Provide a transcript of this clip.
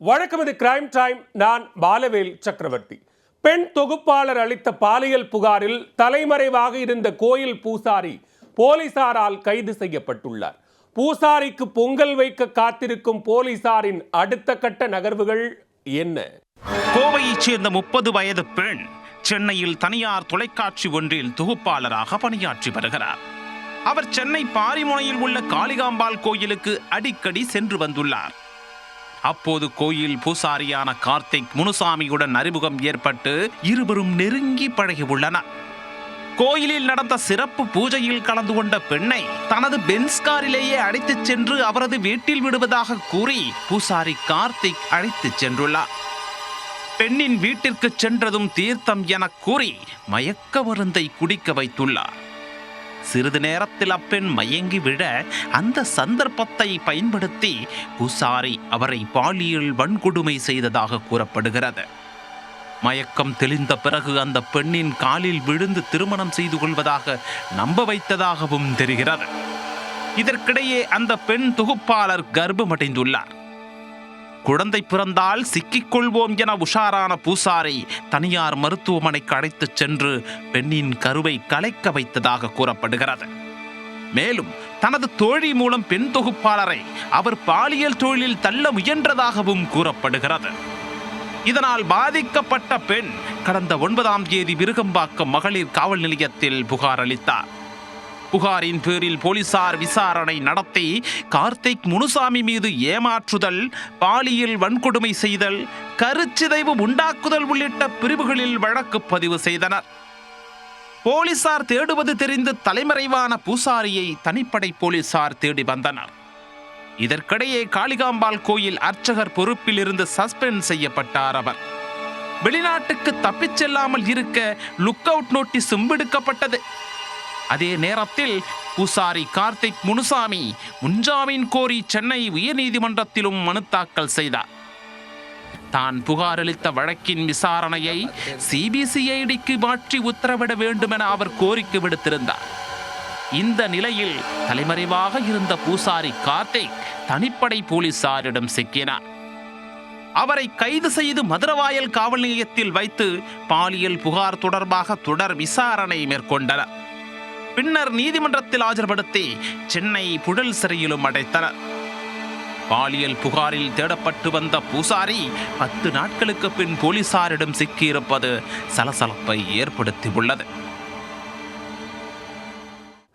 வழக்கம் இது crime time. நான் பாலவேல் சக்கரவர்த்தி. பெண் தொகுப்பாளர் அளித்த பாலியல் புகாரில் தலைமறைவாக இருந்த கோயில் பூசாரி போலீசாரால் கைது செய்யப்பட்டுள்ளார். பூசாரிக்கு பொங்கல் வைக்க காத்திருக்கும் போலீசாரின் அடுத்த கட்ட நகர்வுகள் என்ன? கோவையைச் சேர்ந்த 30 வயது பெண் சென்னையில் தனியார் தொலைக்காட்சி ஒன்றில் தொகுப்பாளராக பணியாற்றி வருகிறார். அவர் சென்னை பாரிமுனையில் உள்ள காளிகாம்பாள் கோயிலுக்கு அடிக்கடி சென்று வந்துள்ளார். அப்போது கோயில் பூசாரியான கார்த்திக் முனுசாமியுடன் அறிமுகம் ஏற்பட்டு இருவரும் நெருங்கி பழகியுள்ளனர். கோயிலில் நடந்த சிறப்பு பூஜையில் கலந்து கொண்ட பெண்ணை தனது பென்ஸ் காரிலேயே அழைத்துச் சென்று அவரது வீட்டில் விடுவதாக கூறி பூசாரி கார்த்திக் அழைத்துச் சென்றுள்ளார். பெண்ணின் வீட்டிற்கு சென்றதும் தீர்த்தம் என கூறி மயக்க மருந்தை குடிக்க வைத்துள்ளார். சிறிது நேரத்தில் அப்பெண் மயங்கி விழ அந்த சந்தர்ப்பத்தை பயன்படுத்தி பூசாரி அவரை பாலியல் வன்கொடுமை செய்ததாக கூறப்படுகிறது. மயக்கம் தெளிந்த பிறகு அந்த பெண்ணின் காலில் விழுந்து திருமணம் செய்து கொள்வதாக நம்ப வைத்ததாகவும் தெரிகிறது. இதற்கிடையே அந்த பெண் தொகுப்பாளர் கர்ப்பமடைந்துள்ளார். குழந்தை பிறந்தால் சிக்கிக்கொள்வோம் என உஷாரான பூசாரி தனியார் மருத்துவமனைக்கு அழைத்துச் சென்று பெண்ணின் கருவை கலைக்க வைத்ததாக கூறப்படுகிறது. மேலும் தனது தோழி மூலம் பெண் தொகுப்பாளரை அவர் பாலியல் தொழிலில் தள்ள முயன்றதாகவும் கூறப்படுகிறது. இதனால் பாதிக்கப்பட்ட பெண் கடந்த 9ஆம் தேதி விருகம்பாக்கம் மகளிர் காவல் நிலையத்தில் புகார் அளித்தார். புகாரின் பேரில் போலீசார் விசாரணை நடத்தி கார்த்திக் முனுசாமி மீது ஏமாற்றுதல், பாலியல் வன்கொடுமை செய்தல், கருச்சிதைவு உண்டாக்குதல் உள்ளிட்ட பிரிவுகளில் வழக்கு பதிவு செய்தனர். போலீசார் தேடுவது தெரிந்து தலைமறைவான பூசாரியை தனிப்படை போலீசார் தேடி வந்தனர். இதற்கிடையே காளிகாம்பாள் கோயில் அர்ச்சகர் பொறுப்பில் இருந்து சஸ்பெண்ட் செய்யப்பட்டார். அவர் வெளிநாட்டுக்கு தப்பிச் செல்லாமல் இருக்க லுக் அவுட் நோட்டீஸும் விடுக்கப்பட்டது. அதே நேரத்தில் பூசாரி கார்த்திக் முனுசாமி முன்ஜாமீன் கோரி சென்னை உயர்நீதிமன்றத்திலும் மனு தாக்கல் செய்தார். தான் புகார் அளித்த வழக்கின் விசாரணையை சிபிசிஐடிக்கு மாற்றி உத்தரவிட வேண்டும் என அவர் கோரிக்கை விடுத்திருந்தார். இந்த நிலையில் தலைமறைவாக இருந்த பூசாரி கார்த்திக் தனிப்படை போலீசாரிடம் சிக்கினார். அவரை கைது செய்து மதுரவாயல் காவல் நிலையத்தில் வைத்து பாலியல் புகார் தொடர்பாக தொடர் விசாரணை மேற்கொண்டனர். பின்னர் நீதிமன்றத்தில் ஆஜர்படுத்தி சென்னை புழல் சிறையிலும் அடைத்தனர். பாலியல் புகாரில் தேடப்பட்டு வந்த பூசாரி 10 நாட்களுக்கு பின் போலீசாரிடம் சிக்கியிருப்பது சலசலப்பை ஏற்படுத்தியுள்ளது.